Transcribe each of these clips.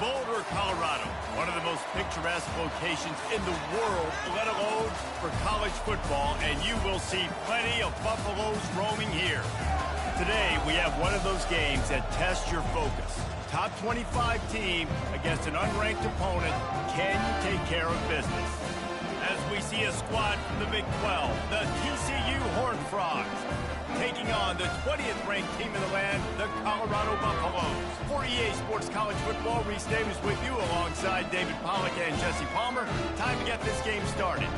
Boulder, Colorado, one of the most picturesque locations in the world, let alone for college football, and you will see plenty of Buffaloes roaming here. Today, we have one of those games that tests your focus. Top 25 team against an unranked opponent. Can you take care of business? As we see a squad from the Big 12, the TCU Horned Frogs, taking on the 20th ranked team in the land, the Colorado Buffaloes. For EA Sports College Football, Reese Davis with you alongside David Pollack and Jesse Palmer. Time to get this game started.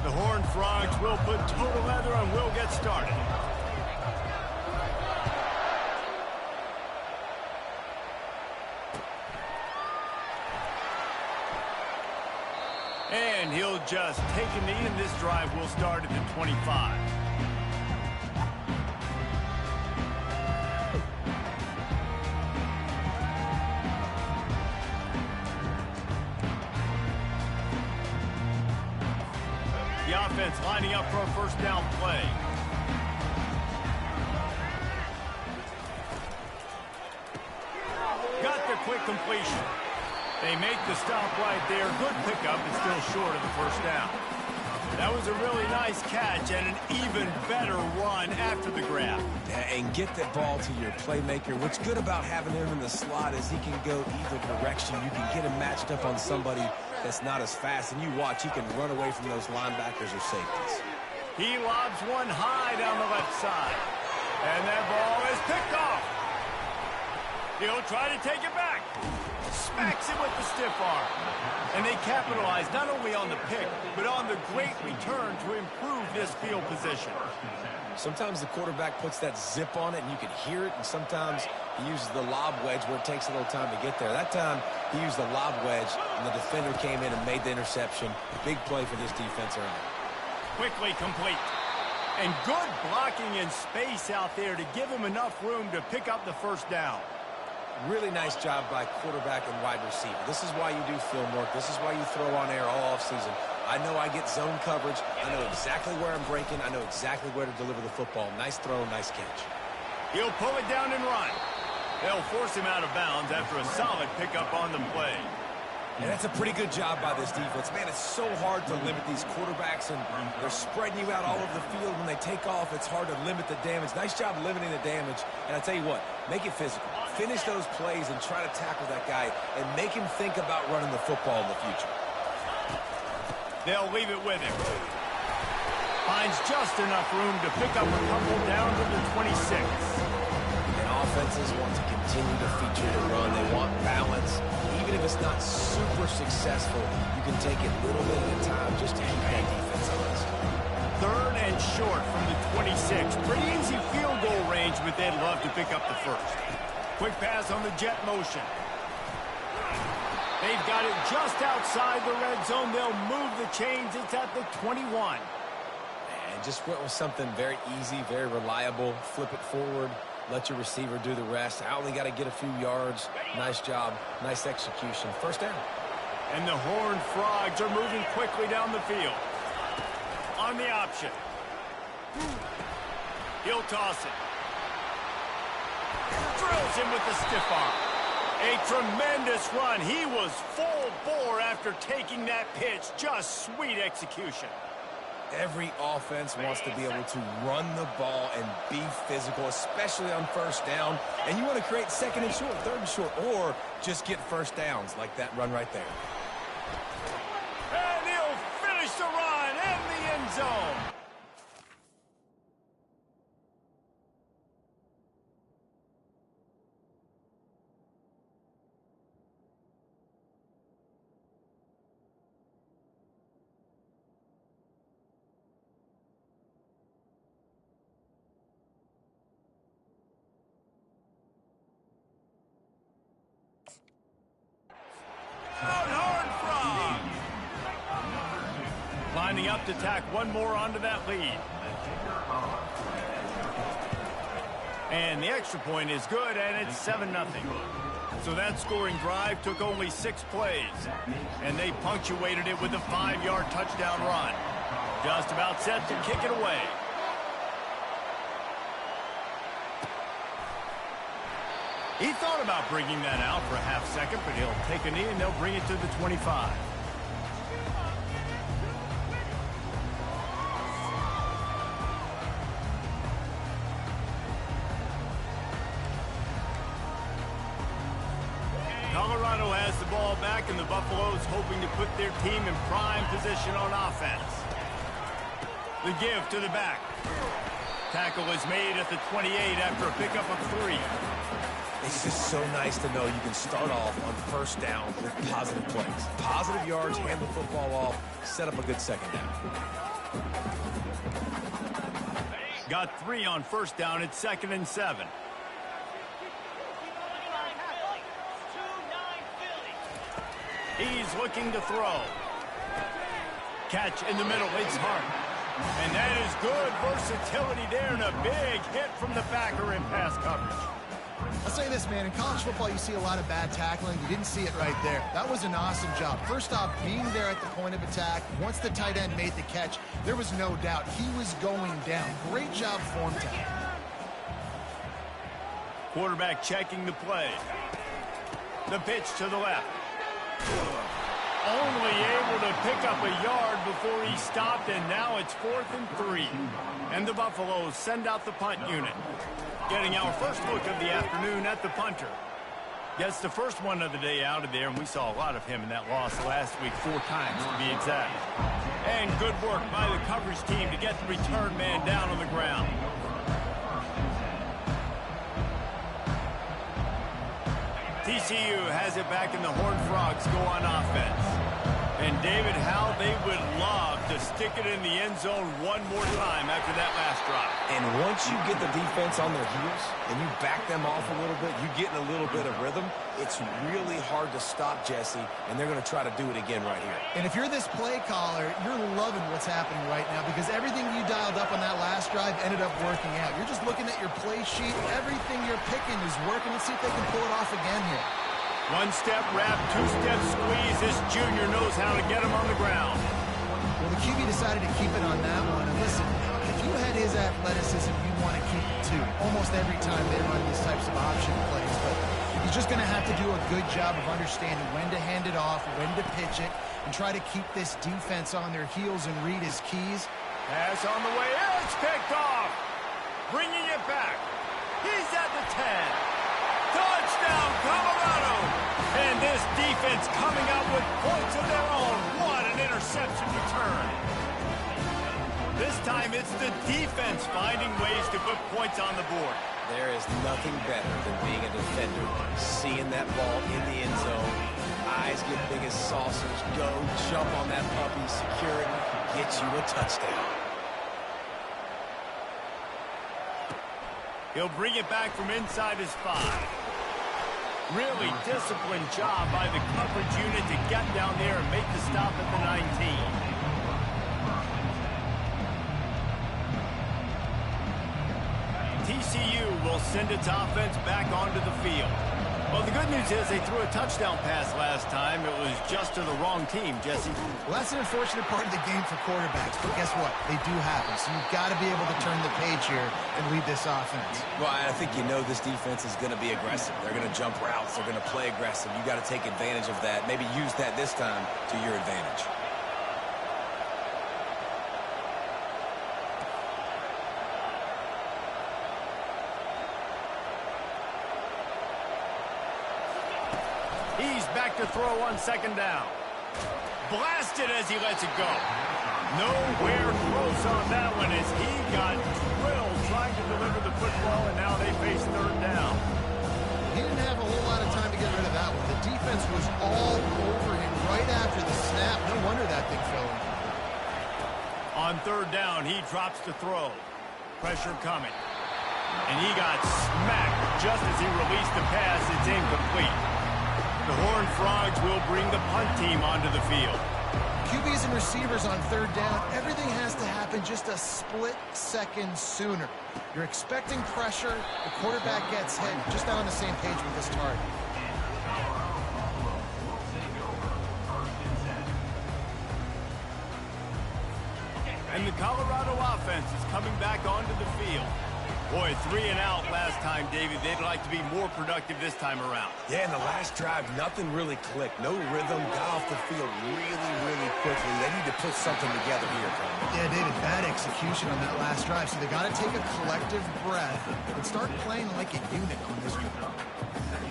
The Horned Frogs will put total leather and will get started. And he'll just take a knee, and this drive will start at the 25. The offense lining up for a first down play. Got the quick completion. They make the stop right there. Good pickup, but still short of the first down. That was a really nice catch and an even better run after the grab. Yeah, and get that ball to your playmaker. What's good about having him in the slot is he can go either direction. You can get him matched up on somebody that's not as fast, and you watch, he can run away from those linebackers or safeties. He lobs one high down the left side. And that ball is picked off. He'll try to take it back. Smacks him with the stiff arm. And they capitalize not only on the pick, but on the great return to improve this field position. Sometimes the quarterback puts that zip on it, and you can hear it, and sometimes he uses the lob wedge where it takes a little time to get there. That time, he used the lob wedge, and the defender came in and made the interception. Big play for this defense early. Quickly complete. And good blocking in space out there to give him enough room to pick up the first down. Really nice job by quarterback and wide receiver. This is why you do film work. This is why you throw on air all offseason. I know I get zone coverage. I know exactly where I'm breaking. I know exactly where to deliver the football. Nice throw, nice catch. He'll pull it down and run. They'll force him out of bounds after a solid pickup on the play. And that's a pretty good job by this defense. Man, it's so hard to limit these quarterbacks, and they're spreading you out all over the field. When they take off, it's hard to limit the damage. Nice job limiting the damage. And I tell you what, make it physical. Finish those plays and try to tackle that guy and make him think about running the football in the future. They'll leave it with him. Finds just enough room to pick up a couple down to the 26. And offenses want to continue to feature the run. They want balance. Even if it's not super successful, you can take it little bit at a time just to keep that defense honest. Third and short from the 26. Pretty easy field goal range, but they'd love to pick up the first. Quick pass on the jet motion. They've got it just outside the red zone. They'll move the chains. It's at the 21. And just went with something very easy, very reliable. Flip it forward. Let your receiver do the rest. I only got to get a few yards. Nice job. Nice execution. First down. And the Horned Frogs are moving quickly down the field. On the option. He'll toss it. Drills him with the stiff arm. A tremendous run. He was full bore after taking that pitch. Just sweet execution. Every offense wants to be able to run the ball and be physical, especially on first down. And you want to create second and short, third and short, or just get first downs like that run right there. And he'll finish the run in the end zone. Lining up to tack one more onto that lead. And the extra point is good, and it's 7-0. So that scoring drive took only 6 plays, and they punctuated it with a 5-yard touchdown run. Just about set to kick it away. He thought about bringing that out for a half second, but he'll take a knee and they'll bring it to the 25. Colorado has the ball back, and the Buffaloes hoping to put their team in prime position on offense. The give to the back. Tackle is made at the 28 after a pickup of 3. It's just so nice to know you can start off on first down with positive plays. Positive yards, hand the football off, set up a good second down. Got 3 on first down. It's 2nd and 7. He's looking to throw. Catch in the middle. It's Hart. And that is good versatility there, and a big hit from the backer in pass coverage. I'll say this, man. In college football, you see a lot of bad tackling. You didn't see it right there. That was an awesome job. First off, being there at the point of attack. Once the tight end made the catch, there was no doubt he was going down. Great job form tackle. Quarterback checking the play. The pitch to the left. Only able to pick up a yard before he stopped, and now it's 4th and 3. And the Buffaloes send out the punt unit. Getting our first look of the afternoon at the punter. Gets the first one of the day out of there, and we saw a lot of him in that loss last week, 4 times to be exact. And good work by the coverage team to get the return man down on the ground. TCU has it back, and the Horned Frogs go on offense. And David, how they would love to stick it in the end zone one more time after that last drive. And once you get the defense on their heels and you back them off a little bit, you get in a little bit of rhythm, it's really hard to stop, Jesse, and they're going to try to do it again right here. And if you're this play caller, you're loving what's happening right now because everything you dialed up on that last drive ended up working out. You're just looking at your play sheet. Everything you're picking is working. Let's see if they can pull it off again here. 1-step wrap, 2-step squeeze. This junior knows how to get him on the ground. Well, the QB decided to keep it on that one. And listen, if you had his athleticism, you'd want to keep it too. Almost every time they run these types of option plays. But he's just going to have to do a good job of understanding when to hand it off, when to pitch it, and try to keep this defense on their heels and read his keys. Pass on the way. It's picked off. Bringing it back. He's at the 10. Touchdown, Colorado! And this defense coming out with points of their own. What an interception return. This time it's the defense finding ways to put points on the board. There is nothing better than being a defender. Seeing that ball in the end zone. Eyes get big as saucers. Go, jump on that puppy, secure it, get you a touchdown. He'll bring it back from inside his 5. Really disciplined job by the coverage unit to get down there and make the stop at the 19. TCU will send its offense back onto the field. Well, the good news is they threw a touchdown pass last time. It was just to the wrong team, Jesse. Well, that's an unfortunate part of the game for quarterbacks, but guess what? They do happen, so you've got to be able to turn the page here and lead this offense. Well, I think you know this defense is going to be aggressive. They're going to jump routes. They're going to play aggressive. You got to take advantage of that. Maybe use that this time to your advantage. He's back to throw on 2nd down. Blasted as he lets it go. Nowhere close on that one as he got drilled trying to deliver the football, and now they face 3rd down. He didn't have a whole lot of time to get rid of that one. The defense was all over him right after the snap. No wonder that thing fell in. On 3rd down, he drops to throw. Pressure coming. And he got smacked just as he released the pass. It's incomplete. The Horned Frogs will bring the punt team onto the field. QBs and receivers on 3rd down, everything has to happen just a split second sooner. You're expecting pressure, the quarterback gets hit, just not on the same page with this target. And the Colorado offense is coming back onto the field. Boy, 3 and out last time, David. They'd like to be more productive this time around. Yeah, in the last drive, nothing really clicked. No rhythm, got off the field really quickly. They need to put something together here, Coleman. Yeah, David, bad execution on that last drive. So they got to take a collective breath and start playing like a unit on this one.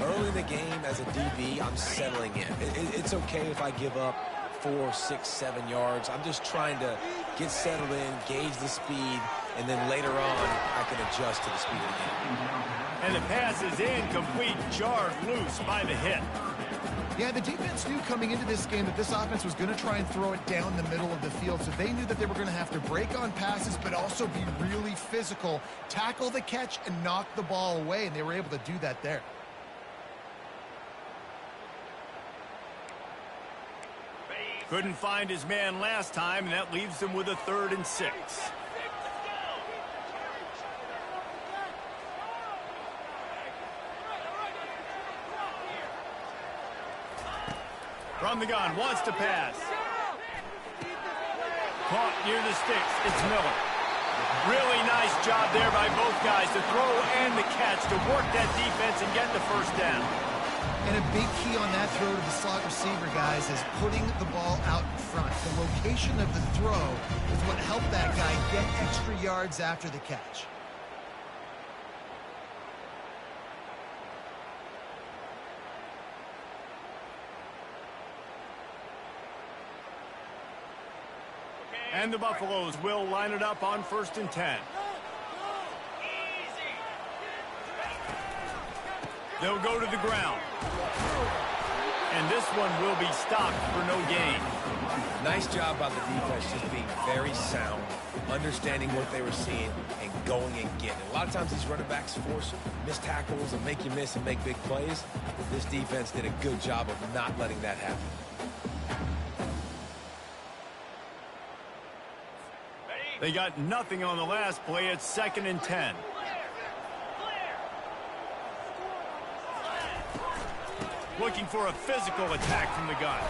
Early in the game, as a DB, I'm settling in. It's okay if I give up 4, 6, 7 yards. I'm just trying to get settled in, gauge the speed, and then later on, I can adjust to the speed of the game. And the pass is incomplete, jarred loose by the hit. Yeah, the defense knew coming into this game that this offense was going to try and throw it down the middle of the field, so they knew that they were going to have to break on passes, but also be really physical, tackle the catch, and knock the ball away, and they were able to do that there. Couldn't find his man last time, and that leaves him with a 3rd and 6. From the gun, wants to pass. Caught near the sticks. It's Miller. Really nice job there by both guys to throw and the catch to work that defense and get the first down. And a big key on that throw to the slot receiver, guys, is putting the ball out in front. The location of the throw is what helped that guy get extra yards after the catch. And the Buffaloes will line it up on 1st and 10. They'll go to the ground. And this one will be stopped for no gain. Nice job by the defense, just being very sound, understanding what they were seeing, and going and getting it. A lot of times these running backs force missed tackles and make you miss and make big plays. This defense did a good job of not letting that happen. They got nothing on the last play. It's 2nd and 10. Looking for a physical attack from the gun.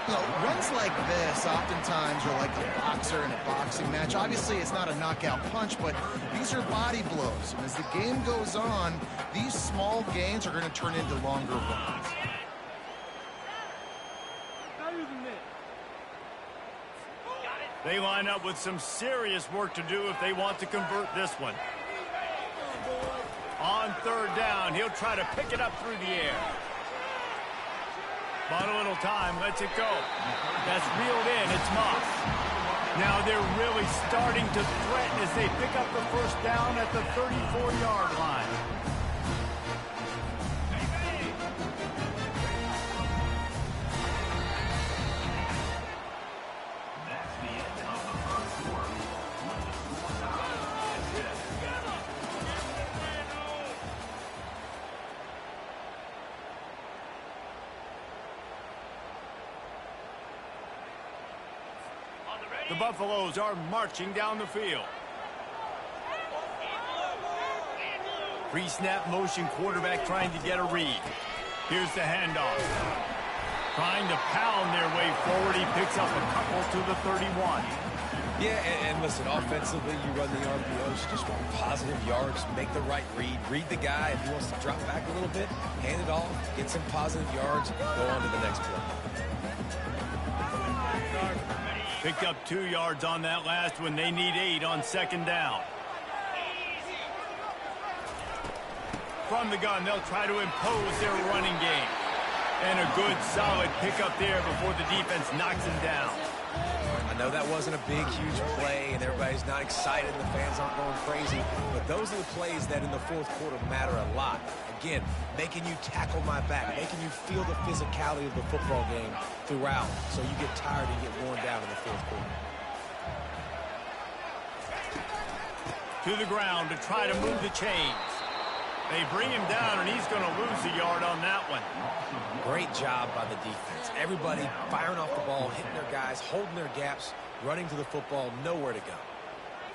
You know, runs like this oftentimes are like a boxer in a boxing match. Obviously, it's not a knockout punch, but these are body blows. And as the game goes on, these small gains are going to turn into longer runs. They line up with some serious work to do if they want to convert this one. On 3rd down, he'll try to pick it up through the air. But a little time, lets it go. That's reeled in, it's Moss. Now they're really starting to threaten as they pick up the first down at the 34-yard line. The Buffaloes are marching down the field. Pre-snap motion quarterback trying to get a read. Here's the handoff. Trying to pound their way forward. He picks up a couple to the 31. Yeah, and listen, offensively, you run the RPOs, just want positive yards, make the right read the guy. If he wants to drop back a little bit, hand it off, get some positive yards, go on to the next play. Picked up 2 yards on that last one. They need 8 on 2nd down. From the gun, they'll try to impose their running game. And a good, solid pickup there before the defense knocks him down. I know that wasn't a big, huge play, and everybody's not excited, the fans aren't going crazy, but those are the plays that in the 4th quarter matter a lot. Again, making you tackle my back, making you feel the physicality of the football game throughout, so you get tired and get worn down in the 4th quarter. To the ground to try to move the chains. They bring him down, and he's going to lose a yard on that one. Great job by the defense. Everybody firing off the ball, hitting their guys, holding their gaps, running to the football, nowhere to go.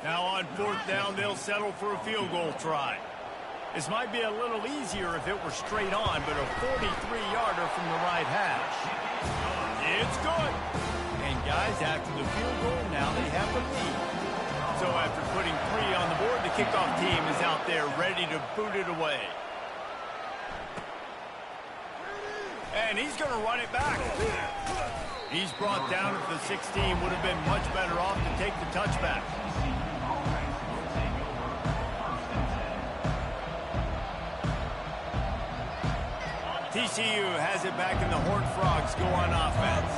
Now on 4th down, they'll settle for a field goal try. This might be a little easier if it were straight on, but a 43-yarder from the right hash. It's good. And guys, guys after the field goal. Now they have the lead. So after putting 3 on the board, the kickoff team is out there ready to boot it away. And he's going to run it back. He's brought down at the 16. Would have been much better off to take the touchback. TCU has it back in the Horned Frogs go on offense.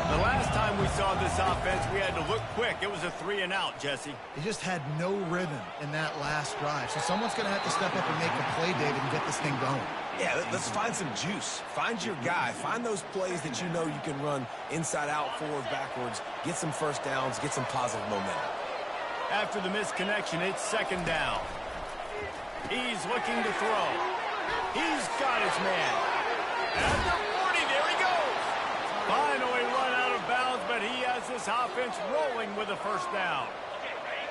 The last time we saw this offense, we had to look quick. It was a 3-and-out, Jesse. They just had no rhythm in that last drive. So someone's going to have to step up and make a play, David, and get this thing going. Yeah, let's find some juice. Find your guy. Find those plays that you know you can run inside out, forward, backwards. Get some first downs. Get some positive momentum. After the missed connection, it's 2nd down. He's looking to throw. He's got his man. At the 40, there he goes. Finally run out of bounds, but he has this offense rolling with a 1st down.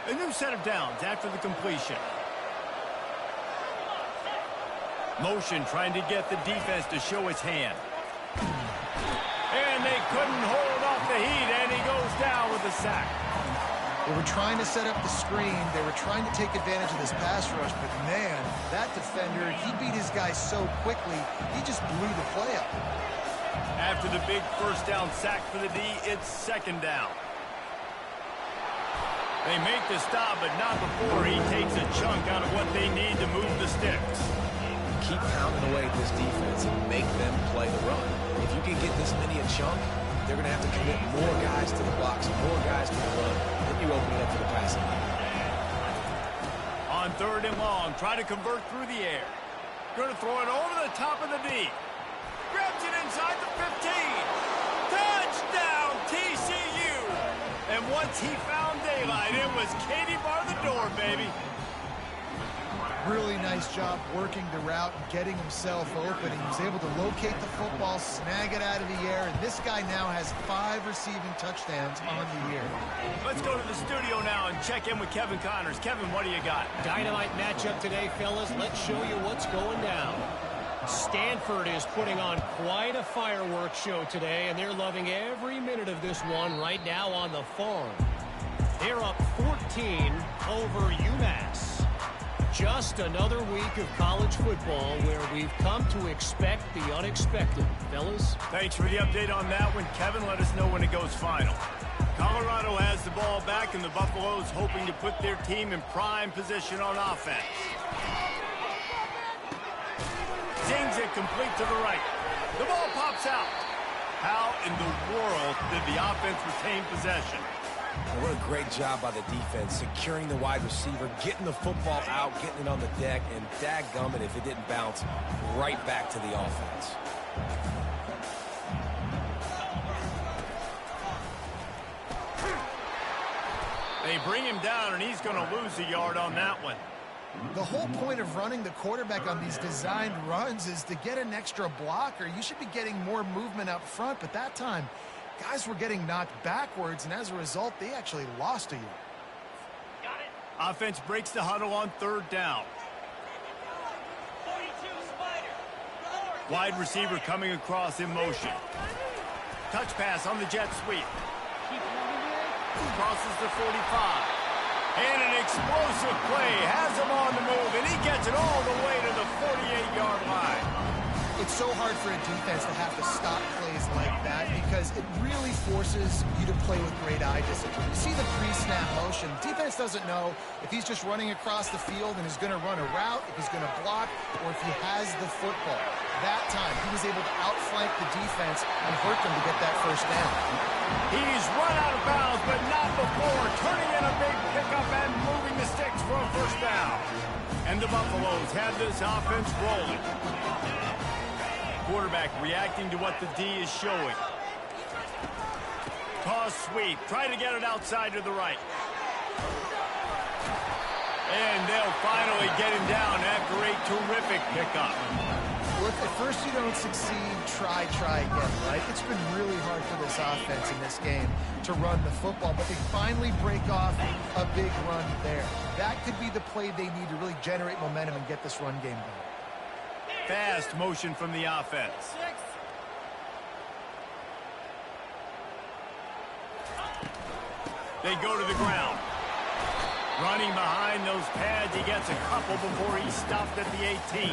A new set of downs after the completion. Motion trying to get the defense to show his hand. And they couldn't hold off the heat, and he goes down with a sack. They were trying to set up the screen. They were trying to take advantage of this pass rush, but man, that defender, he beat his guy so quickly, he just blew the play up. After the big 1st down sack for the D, it's 2nd down. They make the stop, but not before he takes a chunk out of what they need to move the sticks. Keep pounding away at this defense and make them play the run. If you can get this many a chunk, they're going to have to commit more guys to the blocks, more guys to the run. Then you open it up for the passing game. On 3rd and long, try to convert through the air. Going to throw it over the top of the D. Grabs it inside the 15. Touchdown, TCU! And once he found daylight, it was Katie bar the door, baby. Really nice job working the route and getting himself open. He was able to locate the football, snag it out of the air, and this guy now has 5 receiving touchdowns on the year. Let's go to the studio now and check in with Kevin Connors. Kevin, what do you got? Dynamite matchup today, fellas. Let's show you what's going down. Stanford is putting on quite a fireworks show today, and they're loving every minute of this one right now on the farm. They're up 14 over UMass. Just another week of college football where we've come to expect the unexpected. Fellas? Thanks for the update on that one, Kevin. Let us know when it goes final. Colorado has the ball back, and the Buffaloes hoping to put their team in prime position on offense. Zings it complete to the right. The ball pops out. How in the world did the offense retain possession? What a great job by the defense, securing the wide receiver, getting the football out, getting it on the deck, and dadgummit if it didn't bounce right back to the offense. They bring him down, and he's going to lose a yard on that one. The whole point of running the quarterback on these designed runs is to get an extra blocker. You should be getting more movement up front, but that time, guys were getting knocked backwards, and as a result, they actually lost a yard. Offense breaks the huddle on 3rd down. Wide receiver coming across in motion. Touch pass on the jet sweep. Crosses the 45. And an explosive play has him on the move, and he gets it all the way to the 48-yard line. It's so hard for a defense to have to stop plays like that because it really forces you to play with great eye discipline. You see the pre-snap motion. Defense doesn't know if he's just running across the field and is going to run a route, if he's going to block, or if he has the football. That time, he was able to outflank the defense and hurt them to get that 1st down. He's run out of bounds, but not before turning in a big pickup and moving the sticks for a 1st down. And the Buffaloes have this offense rolling. Quarterback reacting to what the D is showing. Toss sweep. Try to get it outside to the right. And they'll finally get him down after a terrific pickup. Look, at first you don't succeed, try again, right? It's been really hard for this offense in this game to run the football, but they finally break off a big run there. That could be the play they need to really generate momentum and get this run game going. Fast motion from the offense. They go to the ground. Running behind those pads, he gets a couple before he's stopped at the 18.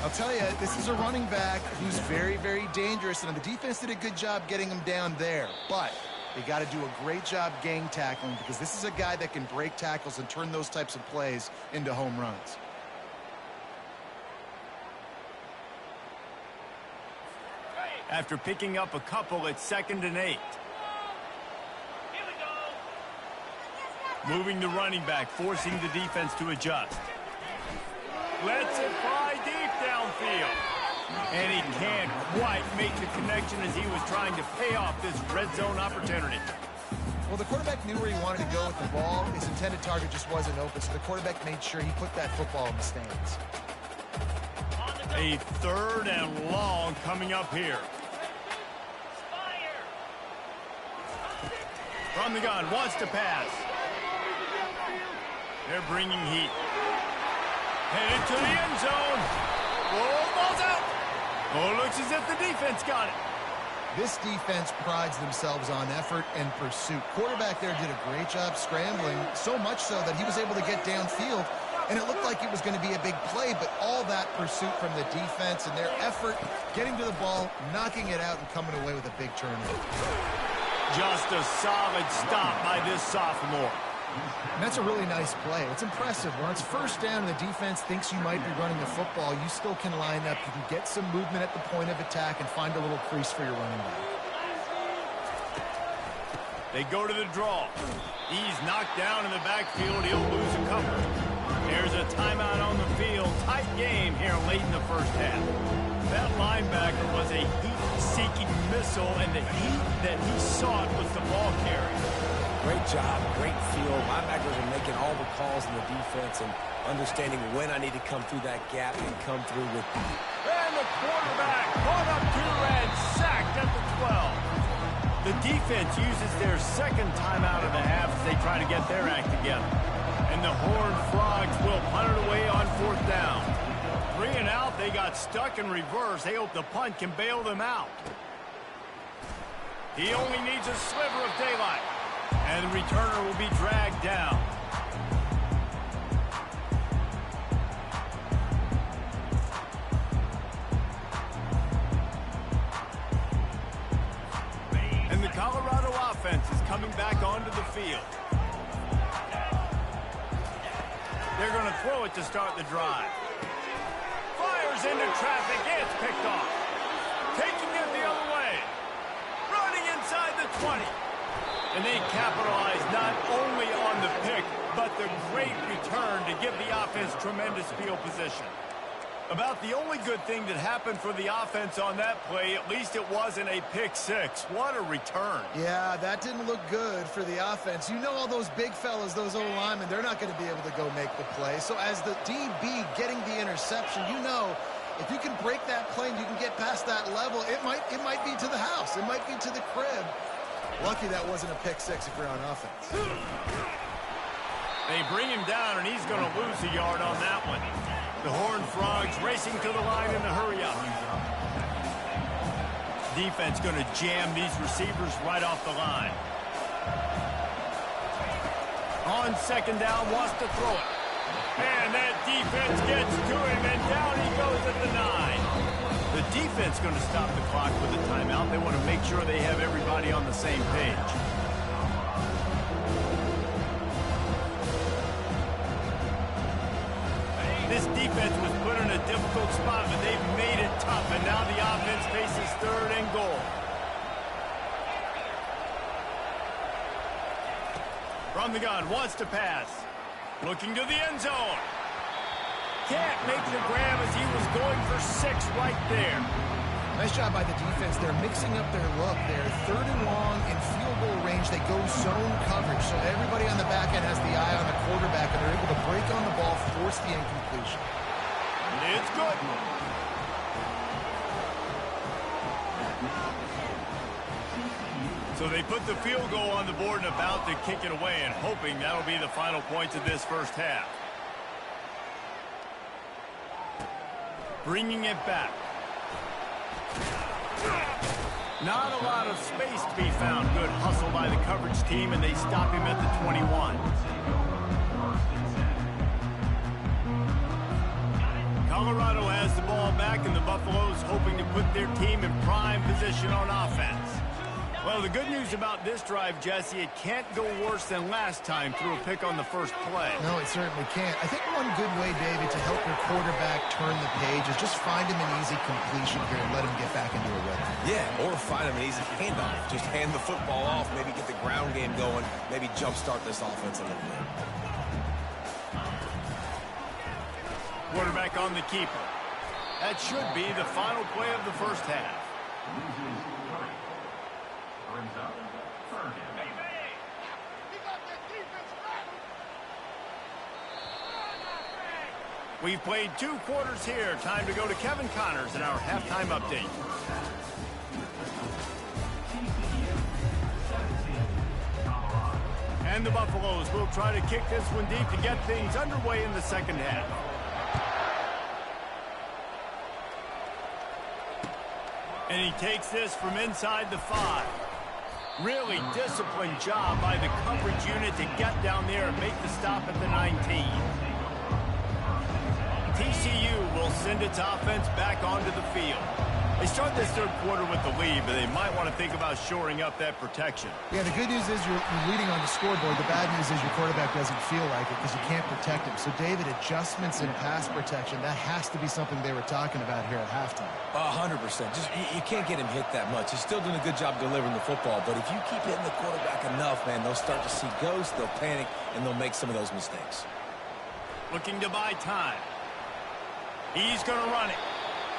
I'll tell you, this is a running back who's very, very dangerous, and the defense did a good job getting him down there. But they got to do a great job gang tackling because this is a guy that can break tackles and turn those types of plays into home runs. After picking up a couple, it's 2nd and 8. Moving the running back, forcing the defense to adjust. Lets it fly deep downfield. And he can't quite make the connection as he was trying to pay off this red zone opportunity. Well, the quarterback knew where he wanted to go with the ball. His intended target just wasn't open, so the quarterback made sure he put that football in the stands. A 3rd and long coming up here. From the gun, wants to pass. They're bringing heat. Headed to the end zone. Oh, ball's out. Oh, looks as if the defense got it. This defense prides themselves on effort and pursuit. Quarterback there did a great job scrambling, so much so that he was able to get downfield, and it looked like it was going to be a big play, but all that pursuit from the defense and their effort, getting to the ball, knocking it out, and coming away with a big turnover. Just a solid stop by this sophomore. And that's a really nice play. It's impressive. When it's first down and the defense thinks you might be running the football, you still can line up. You can get some movement at the point of attack and find a little crease for your running back. They go to the draw. He's knocked down in the backfield. He'll lose a couple. There's a timeout on the field. Tight game here late in the first half. That linebacker was a heat-seeking missile, and the heat that he sought was the ball carrier. Great job, great feel. Linebackers are making all the calls in the defense and understanding when I need to come through that gap and come through with heat. And the quarterback caught up to and sacked at the 12. The defense uses their 2nd timeout of the half as they try to get their act together. And the Horned Frogs will punt it away on 4th down. 3 and out, they got stuck in reverse. They hope the punt can bail them out. He only needs a sliver of daylight. And the returner will be dragged down. And the Colorado offense is coming back onto the field. They're going to throw it to start the drive. Fires into traffic. It's picked off. Taking it the other way. Running inside the 20. And they capitalize not only on the pick, but the great return to give the offense tremendous field position. About the only good thing that happened for the offense on that play, at least it wasn't a pick 6. What a return. Yeah, that didn't look good for the offense. You know all those big fellas, those O-linemen, they're not going to be able to go make the play. So as the DB getting the interception, you know if you can break that play and you can get past that level, it might be to the house. It might be to the crib. Lucky that wasn't a pick 6 if you're on offense. They bring him down, and he's going to lose a yard on that one. The Horned Frogs racing to the line in a hurry-up. Defense going to jam these receivers right off the line. On 2nd down, wants to throw it. And that defense gets to him, and down he goes at the 9. The defense going to stop the clock with a timeout. They want to make sure they have everybody on the same page. This defense was put in a difficult spot, but they've made it tough, and now the offense faces 3rd and goal. From the gun, wants to pass. Looking to the end zone. Can't make the grab as he was going for 6 right there. Nice job by the defense. They're mixing up their look. They're 3rd and long in field goal range. They go zone coverage, so everybody on the back end has the eye on the quarterback, and they're able to break on the ball, force the incompletion. It's good. So they put the field goal on the board and about to kick it away, and hoping that'll be the final points of this first half. Bringing it back. Not a lot of space to be found. Good hustle by the coverage team, and they stop him at the 21. Colorado has the ball back, and the Buffaloes hoping to put their team in prime position on offense. Well, the good news about this drive, Jesse, it can't go worse than last time through a pick on the first play. No, it certainly can't. I think one good way, David, to help your quarterback turn the page is just find him an easy completion here and let him get back into a rhythm. Yeah, or find him an easy handoff. Just hand the football off, maybe get the ground game going, maybe jumpstart this offense a little bit. Quarterback on the keeper. That should be the final play of the first half. We've played 2 quarters here. Time to go to Kevin Connors in our halftime update. And the Buffaloes will try to kick this one deep to get things underway in the second half. And he takes this from inside the 5. Really disciplined job by the coverage unit to get down there and make the stop at the 19. TCU will send its offense back onto the field. They start this third quarter with the lead, but they might want to think about shoring up that protection. Yeah, the good news is you're leading on the scoreboard. The bad news is your quarterback doesn't feel like it because you can't protect him. So, David, adjustments in pass protection, that has to be something they were talking about here at halftime. 100%. Just you can't get him hit that much. He's still doing a good job delivering the football, but if you keep hitting the quarterback enough, man, they'll start to see ghosts, they'll panic, and they'll make some of those mistakes. Looking to buy time. He's going to run it.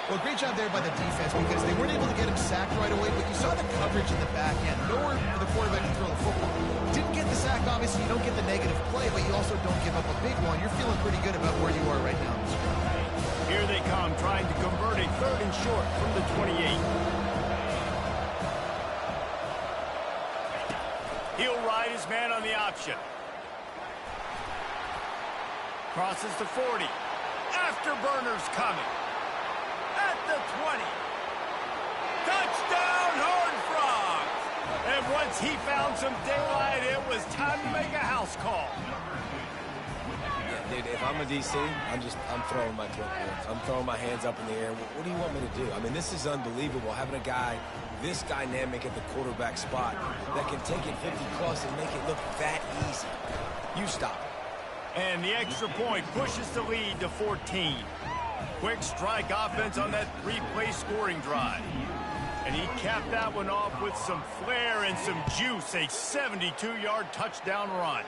Well, great job there by the defense because they weren't able to get him sacked right away, but you saw the coverage in the back end. Nowhere for the quarterback to throw the football. Didn't get the sack, obviously. You don't get the negative play, but you also don't give up a big one. You're feeling pretty good about where you are right now in this drive. Here they come, trying to convert a 3rd and short from the 28. He'll ride his man on the option. Crosses the 40. Afterburners coming. At the 20. Touchdown, Horned Frogs! And once he found some daylight, it was time to make a house call. Yeah, dude, if I'm a DC, I'm throwing my clipboards. I'm throwing my hands up in the air. What do you want me to do? I mean, this is unbelievable, having a guy this dynamic at the quarterback spot that can take it 50-plus and make it look that easy. You stop it. And the extra point pushes the lead to 14. Quick strike offense on that 3-play scoring drive. And he capped that one off with some flair and some juice, a 72-yard touchdown run.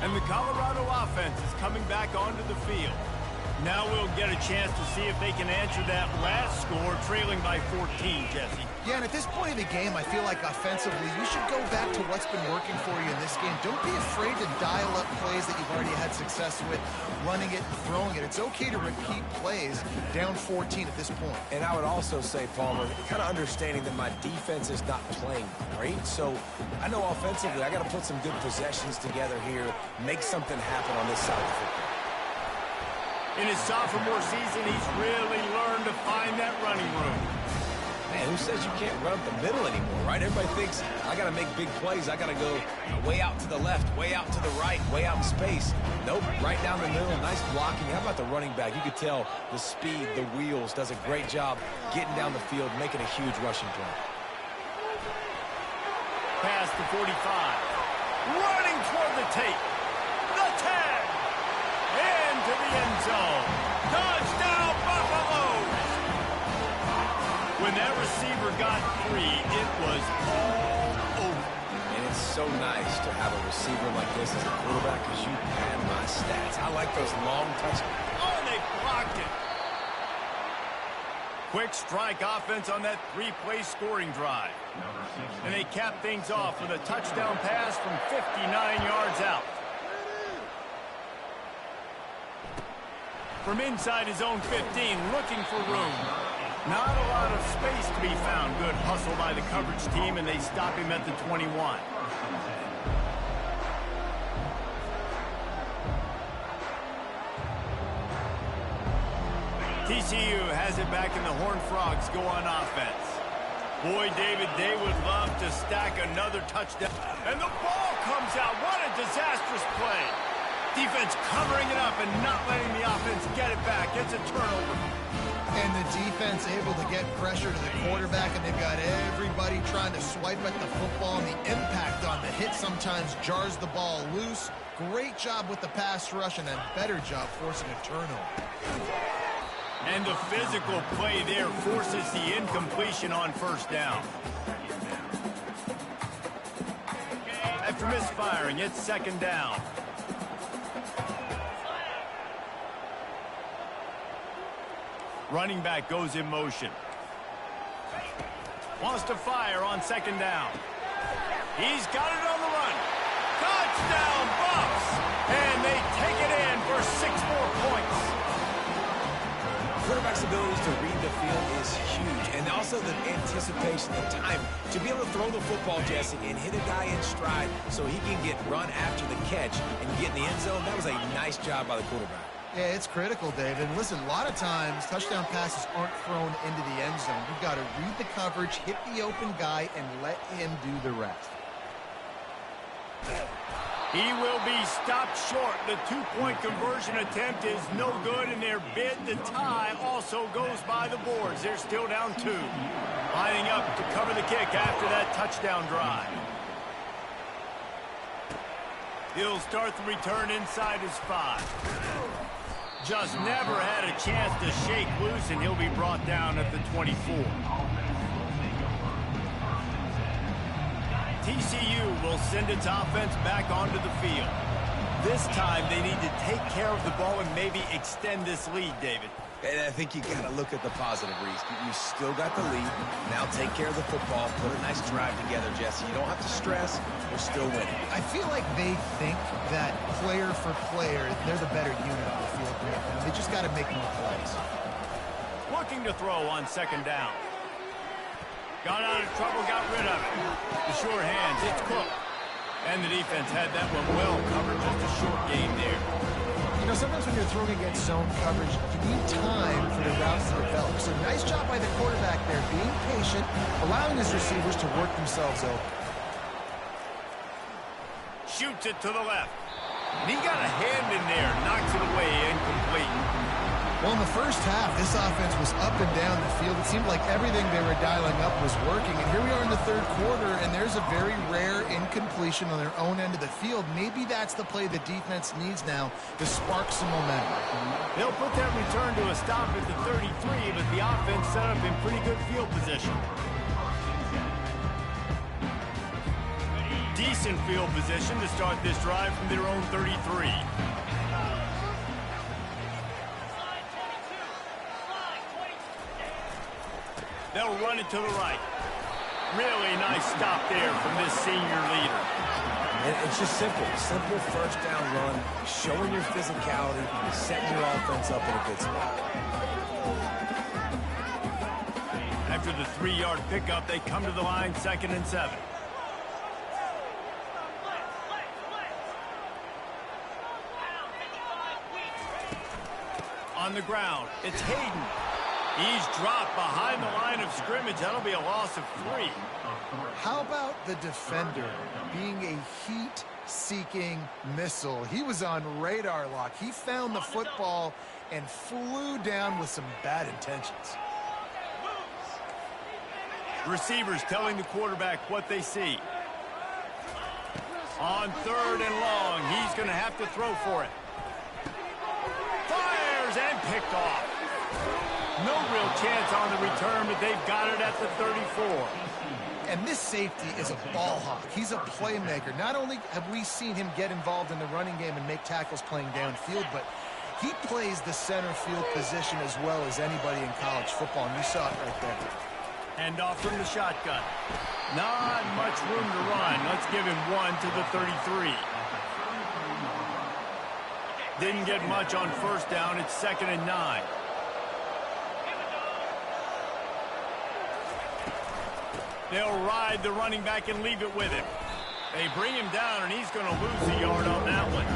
And the Colorado offense is coming back onto the field. Now we'll get a chance to see if they can answer that last score, trailing by 14, Jesse. Yeah, and at this point in the game, I feel like offensively, you should go back to what's been working for you in this game. Don't be afraid to dial up plays that you've already had success with, running it and throwing it. It's okay to repeat plays down 14 at this point. And I would also say, Palmer, kind of understanding that my defense is not playing great. So I know offensively, I got to put some good possessions together here, make something happen on this side of the football. In his sophomore season, he's really learned to find that running room. Man, who says you can't run up the middle anymore, right? Everybody thinks, I got to make big plays. I got to go way out to the left, way out to the right, way out in space. Nope, right down the middle, nice blocking. How about the running back? You could tell the speed, the wheels, does a great job getting down the field, making a huge rushing play. Past the 45. Running toward the tape. The tag. Into the end zone. Touchdown, Buffaloes! When that receiver got free, it was all over. And it's so nice to have a receiver like this as a quarterback because you pad my stats. I like those long touchdowns. Oh, and they blocked it. Quick strike offense on that 3-play scoring drive. And they cap things off with a touchdown pass from 59 yards out. From inside his own 15, looking for room. Not a lot of space to be found. Good hustle by the coverage team, and they stop him at the 21. TCU has it back, and the Horned Frogs go on offense. Boy, David, they would love to stack another touchdown. And the ball comes out. What a disastrous play. Defense covering it up and not letting the offense get it back. It's a turnover. And the defense able to get pressure to the quarterback, and they've got everybody trying to swipe at the football, and the impact on the hit sometimes jars the ball loose. Great job with the pass rush, and a better job forcing a turnover. And the physical play there forces the incompletion on first down. After misfiring, it's second down. Running back goes in motion. Wants to fire on second down. He's got it on the run. Touchdown, Buffs! And they take it in for 6 more points. Quarterback's abilities to read the field is huge, and also the anticipation, the time to be able to throw the football, Jesse, and hit a guy in stride so he can get run after the catch and get in the end zone. That was a nice job by the quarterback. Yeah, it's critical, David. Listen, a lot of times touchdown passes aren't thrown into the end zone. You've got to read the coverage, hit the open guy, and let him do the rest. He will be stopped short. The 2-point conversion attempt is no good, and their bid to tie also goes by the boards. They're still down 2. Lining up to cover the kick after that touchdown drive. He'll start the return inside his 5. Just never had a chance to shake loose, and he'll be brought down at the 24. TCU will send its offense back onto the field. This time, they need to take care of the ball and maybe extend this lead, David. And I think you got to look at the positive, Reese. You still got the lead. Now take care of the football. Put a nice drive together, Jesse. You don't have to stress. We're still winning. I feel like they think that player for player, they're the better unit on the field right now. They just got to make more plays. Looking to throw on second down. Got out of trouble, got rid of it. The sure hands, it's Cook. And the defense had that one well covered. Just a short game there. You know, sometimes when you're throwing against zone coverage, you need time for the routes to develop. So nice job by the quarterback there, being patient, allowing his receivers to work themselves open. Shoots it to the left. And he got a hand in there, knocks it away, incomplete. Well, in the first half, this offense was up and down the field. It seemed like everything they were dialing up was working. And here we are in the third quarter, and there's a very rare incompletion on their own end of the field. Maybe that's the play the defense needs now to spark some momentum. They'll put that return to a stop at the 33, but the offense set up in pretty good field position. Decent field position to start this drive from their own 33. They'll run it to the right. Really nice stop there from this senior leader. And it's just simple. Simple first down run, showing your physicality, setting your offense up in a good spot. After the 3-yard pickup, they come to the line, 2nd and 7. On the ground, it's Hayden. He's dropped behind the line of scrimmage. That'll be a loss of 3. How about the defender being a heat-seeking missile? He was on radar lock. He found the football and flew down with some bad intentions. Receivers telling the quarterback what they see. On 3rd and long, he's going to have to throw for it. Fires and picked off. No real chance on the return, but they've got it at the 34. And this safety is a ball hawk. He's a playmaker. Not only have we seen him get involved in the running game and make tackles playing downfield, but he plays the center field position as well as anybody in college football, and you saw it right there. Hand off from the shotgun. Not much room to run. Let's give him 1 to the 33. Didn't get much on first down. It's 2nd and 9. They'll ride the running back and leave it with him. They bring him down, and he's going to lose a yard on that one.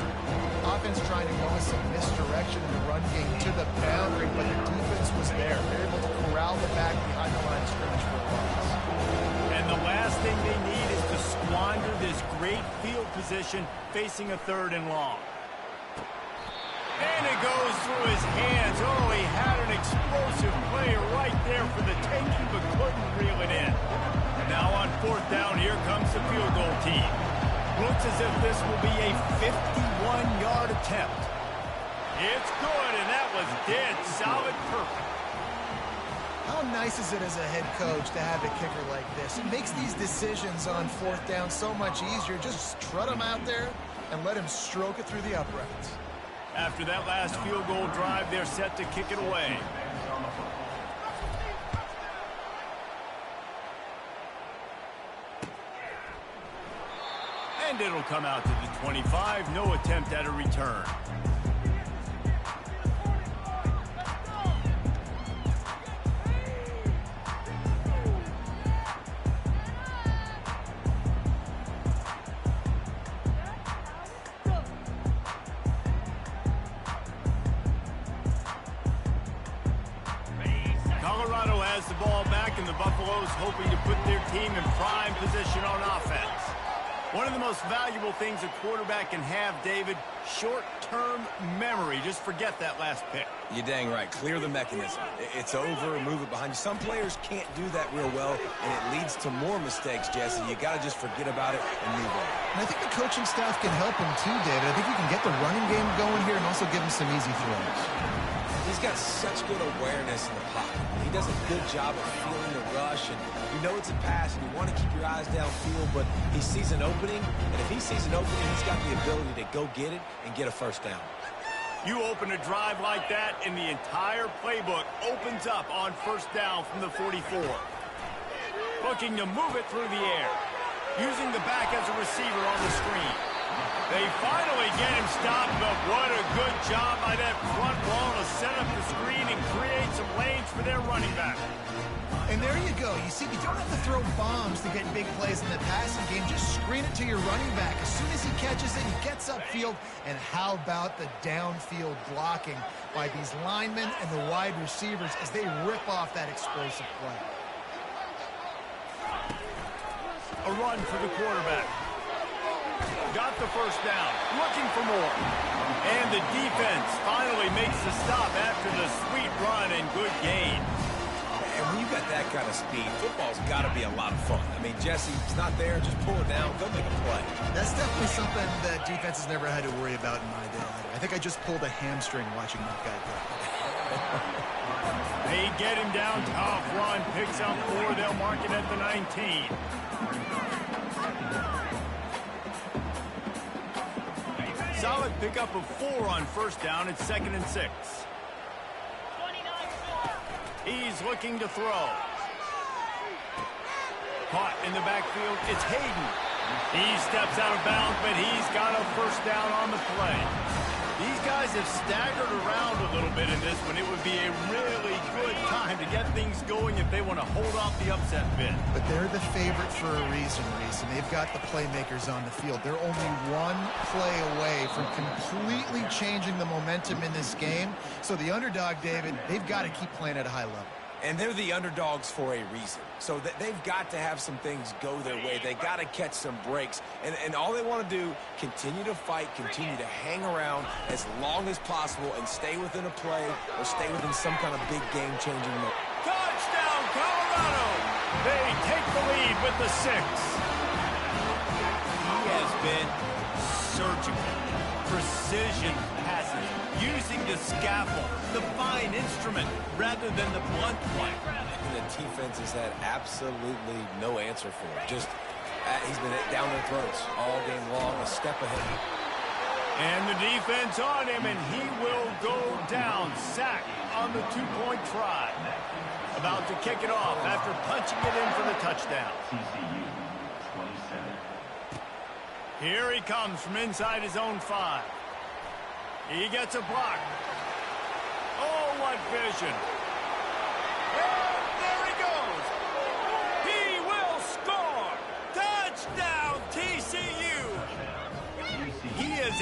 Offense trying to go with some misdirection in the run game to the boundary, but the defense was there. They're able to corral the back behind the line of scrimmage for a loss. And the last thing they need is to squander this great field position facing a 3rd and long. And it goes through his hands. Oh, he had an explosive player right there for the taking, but couldn't reel it in. Now on 4th down, here comes the field goal team. Looks as if this will be a 51-yard attempt. It's good, and that was dead solid perfect. How nice is it as a head coach to have a kicker like this? It makes these decisions on 4th down so much easier. Just trot him out there and let him stroke it through the uprights. After that last field goal drive, they're set to kick it away. And it'll come out to the 25. No attempt at a return. Colorado has the ball back, and the Buffaloes hoping to put their team in prime position on offense. One of the most valuable things a quarterback can have, David, short-term memory. Just forget that last pick. You're dang right. Clear the mechanism. It's over, move it behind you. Some players can't do that real well, and it leads to more mistakes, Jesse. You got to just forget about it and move on. And I think the coaching staff can help him too, David. I think you can get the running game going here and also give him some easy throws. He's got such good awareness in the pocket. He does a good job of feeling the rush, and you know it's a pass, and you want to keep your eyes downfield, but he sees an opening, and if he sees an opening, he's got the ability to go get it and get a 1st down. You open a drive like that, and the entire playbook opens up on 1st down from the 44. Looking to move it through the air. Using the back as a receiver on the screen. They finally get him stopped, but what a good job by that front wall to set up the screen and create some lanes for their running back. And there you go. You see, you don't have to throw bombs to get big plays in the passing game. Just screen it to your running back. As soon as he catches it, he gets upfield. And how about the downfield blocking by these linemen and the wide receivers as they rip off that explosive play. A run for the quarterback. Got the 1st down. Looking for more. And the defense finally makes the stop after the sweet run and good gain. And when you got that kind of speed, football's got to be a lot of fun. I mean, Jesse, it's not there. Just pull it down. Go make a play. That's definitely something that defense has never had to worry about in my day. I think I just pulled a hamstring watching that guy go. They get him down. Tough run. Picks up 4. They'll mark it at the 19. Solid pickup of 4 on 1st down. It's 2nd and 6. He's looking to throw. Caught in the backfield. It's Hayden. He steps out of bounds, but he's got a 1st down on the play. These guys have staggered around a little bit in this one. It would be a really good time to get things going if they want to hold off the upset bid. But they're the favorite for a reason, Reese, and they've got the playmakers on the field. They're only one play away from completely changing the momentum in this game. So the underdog, David, they've got to keep playing at a high level. And they're the underdogs for a reason. So they've got to have some things go their way. They got to catch some breaks. And all they want to do, continue to fight, continue to hang around as long as possible and stay within a play or stay within some kind of big game-changing moment. Touchdown, Colorado! They take the lead with the 6. He has been surgical. Precision passes, using the scaffold, the fine instrument, rather than the blunt play. And the defense has had absolutely no answer for it. Just, he's been down their throats all game long, a step ahead. And the defense on him, and he will go down. Sack on the 2-point try. About to kick it off after punching it in for the touchdown. TCU, 27. Here he comes from inside his own 5. He gets a block. Oh, what vision. And there he goes. He will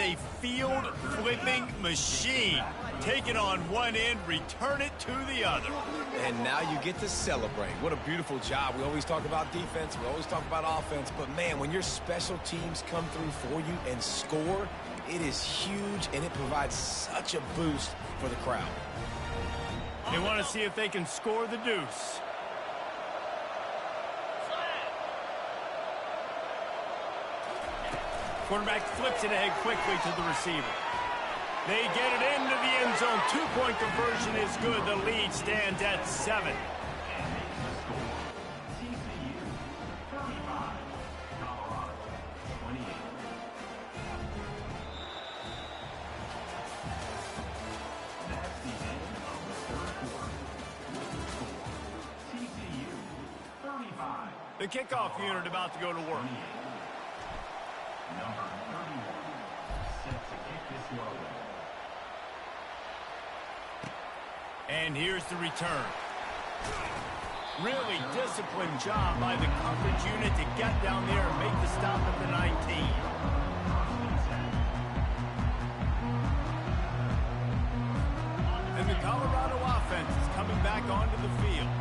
a field-flipping machine. Take it on one end, return it to the other. And now you get to celebrate. What a beautiful job. We always talk about defense. We always talk about offense. But, man, when your special teams come through for you and score, it is huge, and it provides such a boost for the crowd. They want to see if they can score the deuce. Quarterback flips it ahead quickly to the receiver. They get it into the end zone. Two-point conversion is good. The lead stands at 7. TCU 35, Colorado 28. That's the end of the third quarter. TCU 35. The kickoff unit about to go to work. Number 31 set to kick this one away. And here's the return. Really disciplined job by the coverage unit to get down there and make the stop at the 19. And the Colorado offense is coming back onto the field.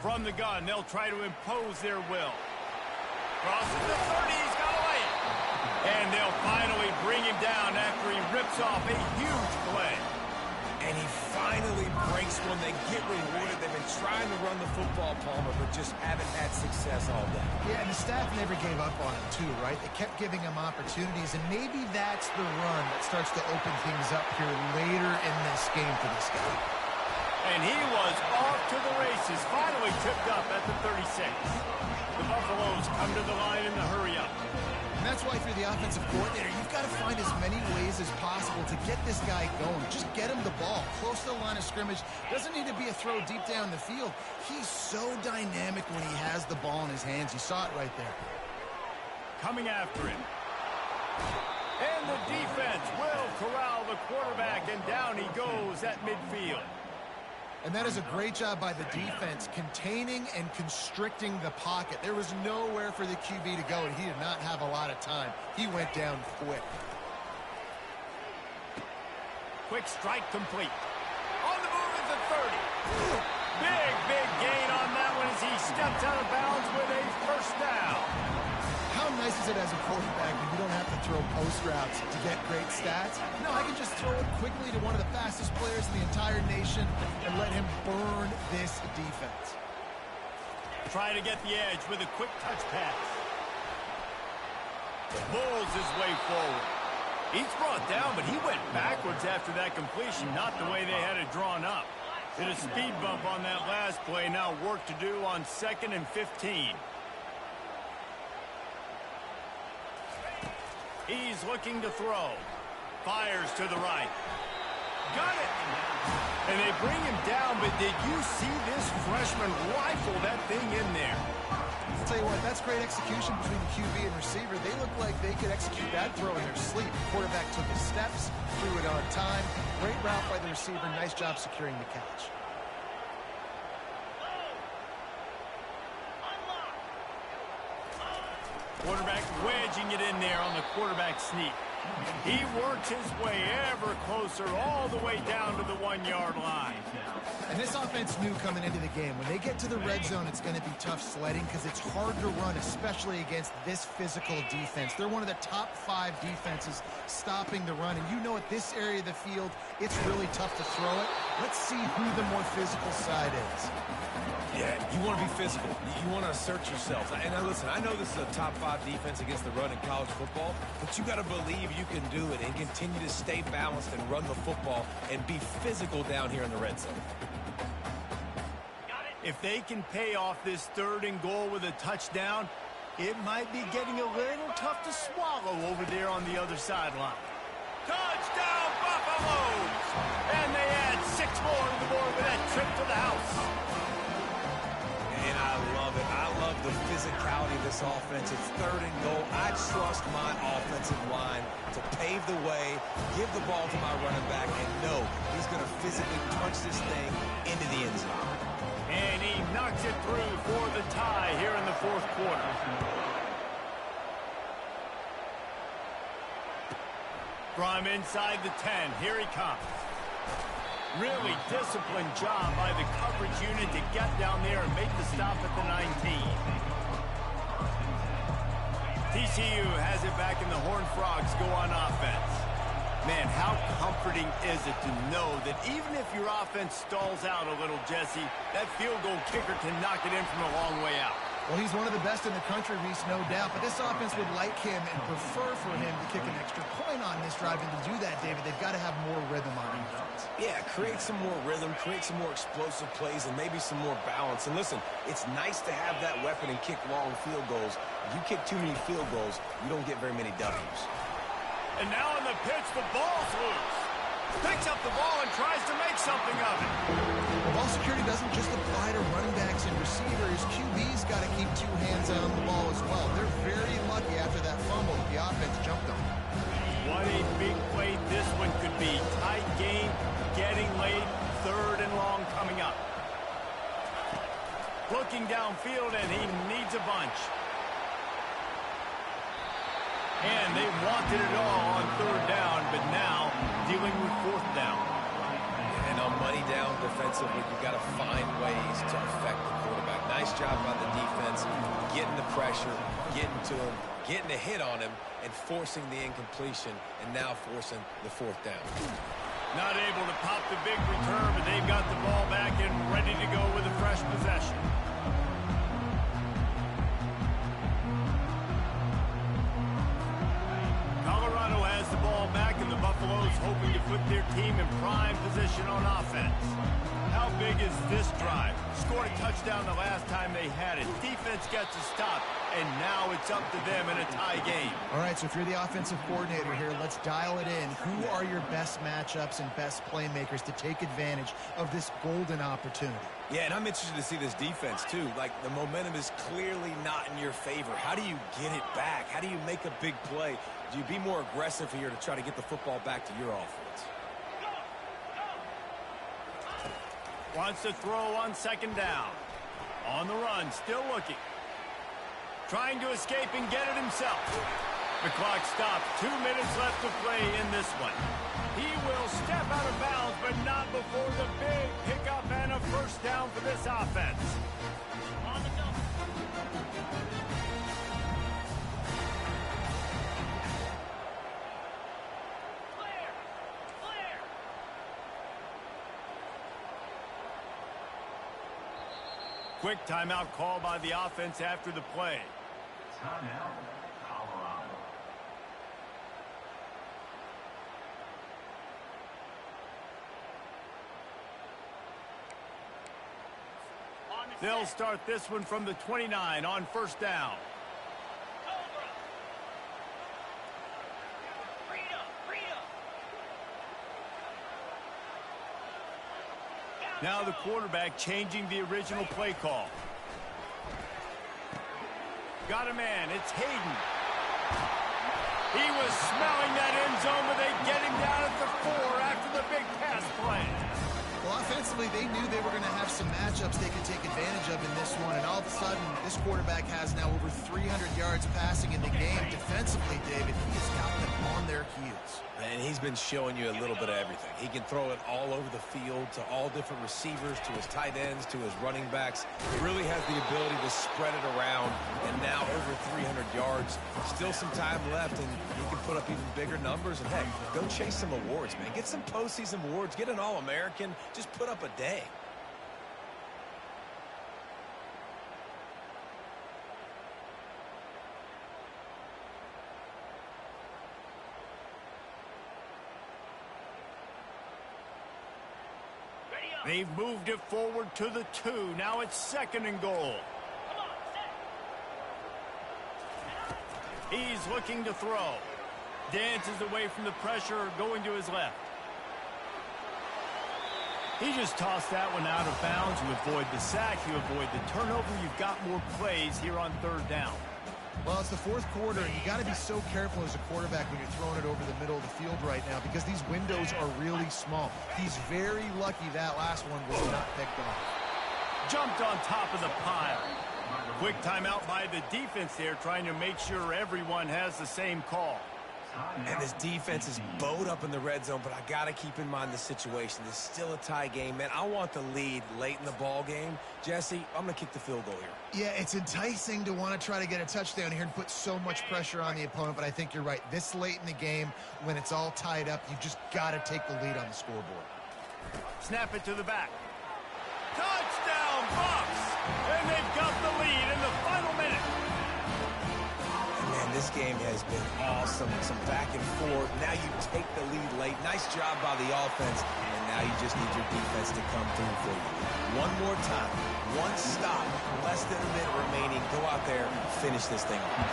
From the gun, they'll try to impose their will. Crosses the 30, he's got away. And they'll finally bring him down after he rips off a huge play. And he finally breaks one. They get rewarded. They've been trying to run the football, Palmer, but just haven't had success all day. Yeah, and the staff never gave up on him, too, right? They kept giving him opportunities, and maybe that's the run that starts to open things up here later in this game for this guy. And he was off to the races, finally tipped up at the 36. The Buffaloes come to the line in the hurry-up. And that's why, if you're the offensive coordinator, you've got to find as many ways as possible to get this guy going. Just get him the ball close to the line of scrimmage. Doesn't need to be a throw deep down the field. He's so dynamic when he has the ball in his hands. You saw it right there. Coming after him. And the defense will corral the quarterback, and down he goes at midfield. And that is a great job by the defense, containing and constricting the pocket. There was nowhere for the QB to go, and he did not have a lot of time. He went down quick. Quick strike complete. On the move at the 30. Big gain on that one as he steps out of bounds with a first down. How nice is it as a quarterback when you don't have to throw post routes to get great stats? No, I can just throw it quickly to one of the fastest players in the entire nation and let him burn this defense. Try to get the edge with a quick touch pass. Pulls his way forward. He's brought down, but he went backwards after that completion, not the way they had it drawn up. Did a speed bump on that last play, now work to do on 2nd and 15. He's looking to throw. Fires to the right. Got it! And they bring him down, but did you see this freshman rifle that thing in there? I'll tell you what, that's great execution between the QB and receiver. They look like they could execute that throw in their sleep. The quarterback took his steps, threw it on time. Great route by the receiver. Nice job securing the catch. Quarterback wedging it in there on the quarterback sneak. He works his way ever closer all the way down to the 1-yard line. And this offense knew coming into the game, when they get to the red zone, it's going to be tough sledding because it's hard to run, especially against this physical defense. They're one of the top 5 defenses stopping the run. And you know at this area of the field, it's really tough to throw it. Let's see who the more physical side is. Yeah, you want to be physical. You want to assert yourselves. And now listen, I know this is a top 5 defense against the run in college football, but you got to believe you can do it and continue to stay balanced and run the football and be physical down here in the red zone. If they can pay off this 3rd and goal with a touchdown, it might be getting a little tough to swallow over there on the other sideline. Touchdown, Buffaloes! And they add 6 more to the board with that trip to the house. And I love it. I love the physicality of this offense. It's 3rd and goal. I trust my offensive line to pave the way, give the ball to my running back, and know he's going to physically punch this thing into the end zone. And he knocks it through for the tie here in the 4th quarter. From inside the 10, here he comes. Really disciplined job by the coverage unit to get down there and make the stop at the 19. TCU has it back and the Horned Frogs go on offense. Man, how comforting is it to know that even if your offense stalls out a little, Jesse, that field goal kicker can knock it in from a long way out. Well, he's one of the best in the country, Reese, no doubt. But this offense would like him and prefer for him to kick an extra point on this drive. And to do that, David, they've got to have more rhythm on offense. Yeah, create some more rhythm, create some more explosive plays, and maybe some more balance. And listen, it's nice to have that weapon and kick long field goals. If you kick too many field goals, you don't get very many W's. And now on the pitch, the ball's loose. Picks up the ball and tries to make something of it. The ball security doesn't just apply to running backs and receivers. QB's got to keep two hands on the ball as well. They're very lucky after that fumble that the offense jumped on. What a big play this one could be. Tight game, getting late, 3rd and long coming up. Looking downfield, and he needs a bunch. And they wanted it all on 3rd down, but now dealing with 4th down. And on money down defensively, you've got to find ways to affect the quarterback. Nice job by the defense, getting the pressure, getting to him, getting a hit on him, and forcing the incompletion, and now forcing the 4th down. Not able to pop the big return, but they've got the ball back and ready to go with a fresh possession. Colorado has the ball back, and the Buffaloes hoping to put their team in prime position on offense. How big is this drive? Scored a touchdown the last time they had it. Defense gets a stop, and now it's up to them in a tie game. All right, so if you're the offensive coordinator here, let's dial it in. Who are your best matchups and best playmakers to take advantage of this golden opportunity? Yeah, and I'm interested to see this defense, too. Like, the momentum is clearly not in your favor. How do you get it back? How do you make a big play? Do you be more aggressive here to try to get the football back to your offense? Wants to throw on 2nd down. On the run, still looking. Trying to escape and get it himself. The clock stops. 2 minutes left to play in this one. He will step out of bounds, but not before the big pickup and a 1st down for this offense. On the double. Quick timeout call by the offense after the play. Timeout, Colorado. They'll start this one from the 29 on 1st down. Now the quarterback changing the original play call. Got a man. It's Hayden. He was smelling that end zone, but they get him down at the 4 after the big pass play. Well, offensively, they knew they were going to have some matchups they could take advantage of in this one, and all of a sudden, this quarterback has now over 300 yards passing in the game. Defensively, David, he has got them on their heels. And he's been showing you a little bit of everything. He can throw it all over the field to all different receivers, to his tight ends, to his running backs. He really has the ability to spread it around, and now over 300 yards. Still some time left, and he can put up even bigger numbers. And, heck, go chase some awards, man. Get some postseason awards. Get an All-American. Just put up a day. They've moved it forward to the 2. Now it's 2nd and goal. He's looking to throw. Dances away from the pressure, going to his left. He just tossed that one out of bounds. You avoid the sack, you avoid the turnover. You've got more plays here on 3rd down. Well, it's the 4th quarter, and you got to be so careful as a quarterback when you're throwing it over the middle of the field right now because these windows are really small. He's very lucky that last one was not picked off. Jumped on top of the pile. Quick timeout by the defense there, trying to make sure everyone has the same call. And this defense is bowed up in the red zone, but I got to keep in mind the situation. This is still a tie game, man. I want the lead late in the ball game. Jesse, I'm going to kick the field goal here. Yeah, it's enticing to want to try to get a touchdown here and put so much pressure on the opponent, but I think you're right. This late in the game, when it's all tied up, you've just got to take the lead on the scoreboard. Snap it to the back. Touchdown, Bucks! And they've got the lead in the final minute. Man, this game has been awesome. Some back and forth. Now you take the lead late. Nice job by the offense. And now you just need your defense to come through for you. One more time. One stop. Less than a minute remaining. Go out there and finish this thing off.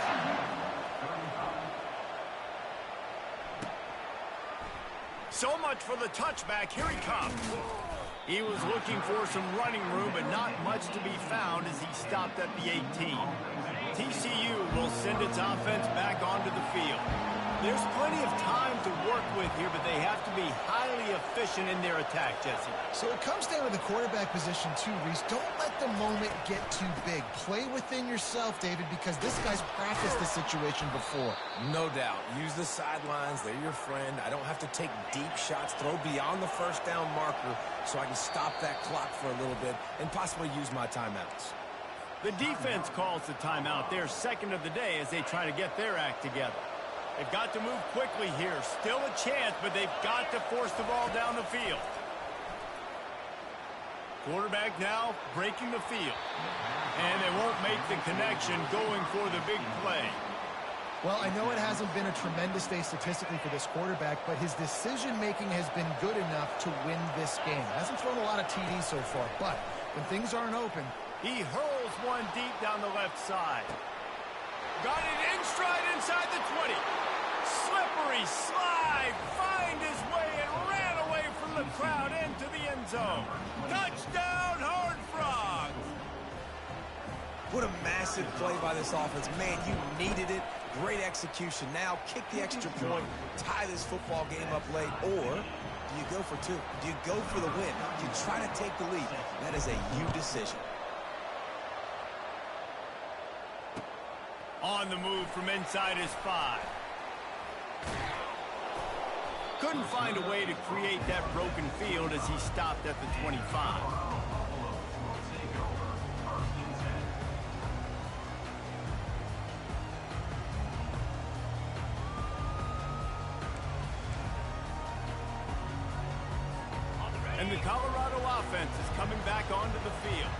So much for the touchback. Here he comes. He was looking for some running room, but not much to be found as he stopped at the 18. TCU will send its offense back onto the field. There's plenty of time to work with here, but they have to be highly efficient in their attack, Jesse. So it comes down to the quarterback position too, Reese. Don't let the moment get too big. Play within yourself, David, because this guy's practiced this situation before. No doubt. Use the sidelines. They're your friend. I don't have to take deep shots, throw beyond the first down marker so I can stop that clock for a little bit and possibly use my timeouts. The defense calls the timeout, their second of the day, as they try to get their act together. They've got to move quickly here. Still a chance, but they've got to force the ball down the field. Quarterback now breaking the field. And they won't make the connection going for the big play. Well, I know it hasn't been a tremendous day statistically for this quarterback, but his decision-making has been good enough to win this game. Hasn't thrown a lot of TDs so far, but when things aren't open... He hurls one deep down the left side. Got it in stride inside the 20. Slippery slide, find his way and ran away from the crowd into the end zone. Touchdown, Horned Frogs! What a massive play by this offense. Man, you needed it. Great execution. Now kick the extra point, tie this football game up late, or do you go for two? Do you go for the win? Do you try to take the lead? That is a you decision. On the move from inside his 5. Couldn't find a way to create that broken field as he stopped at the 25. And the Colorado offense is coming back onto the field.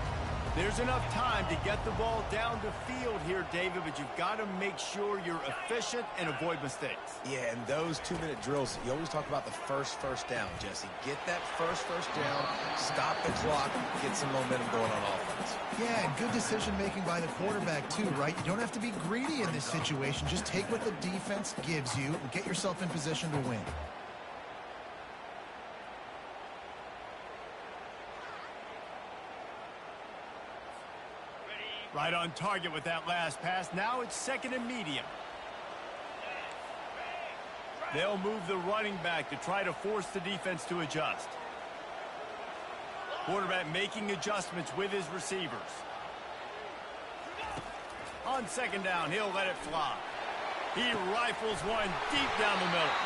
There's enough time to get the ball down the field here, David, but you've got to make sure you're efficient and avoid mistakes. Yeah, and those 2-minute drills, you always talk about the first down, Jesse. Get that first down, stop the clock, get some momentum going on offense. Yeah, and good decision-making by the quarterback, too, right? You don't have to be greedy in this situation. Just take what the defense gives you and get yourself in position to win. Right on target with that last pass. Now it's second and medium. They'll move the running back to try to force the defense to adjust. Quarterback making adjustments with his receivers. On second down, he'll let it fly. He rifles one deep down the middle.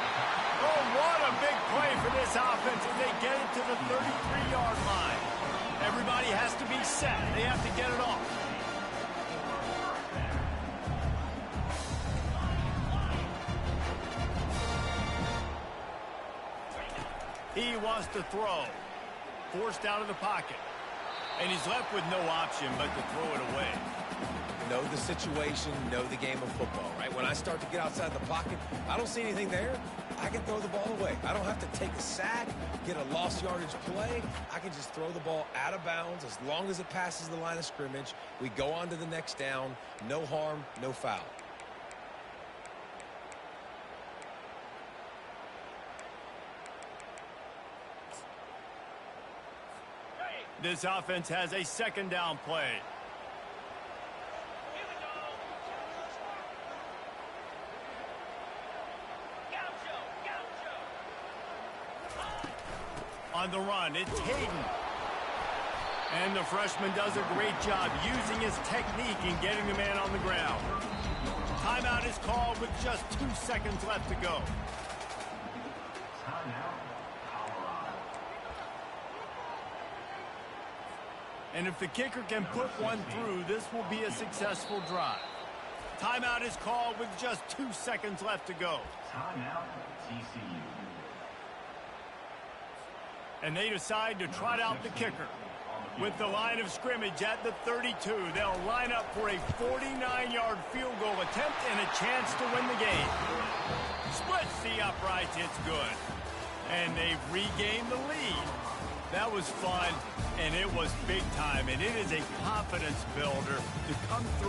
Oh, what a big play for this offense as they get it to the 33-yard line. Everybody has to be set. They have to get it off. He wants to throw. Forced out of the pocket. And he's left with no option but to throw it away. Know the situation, know the game of football, right? When I start to get outside the pocket, I don't see anything there. I can throw the ball away. I don't have to take a sack, get a lost yardage play. I can just throw the ball out of bounds as long as it passes the line of scrimmage. We go on to the next down. No harm, no foul. This offense has a second down play. On the run, it's Hayden. And the freshman does a great job using his technique and getting the man on the ground. Timeout is called with just 2 seconds left to go. Timeout, Colorado. And if the kicker can put one through, this will be a successful drive. Timeout is called with just 2 seconds left to go. Timeout, TCU. And they decide to trot out the kicker. With the line of scrimmage at the 32, they'll line up for a 49-yard field goal attempt and a chance to win the game. Splits the uprights, it's good. And they've regained the lead. That was fun, and it was big time, and it is a confidence builder to come through.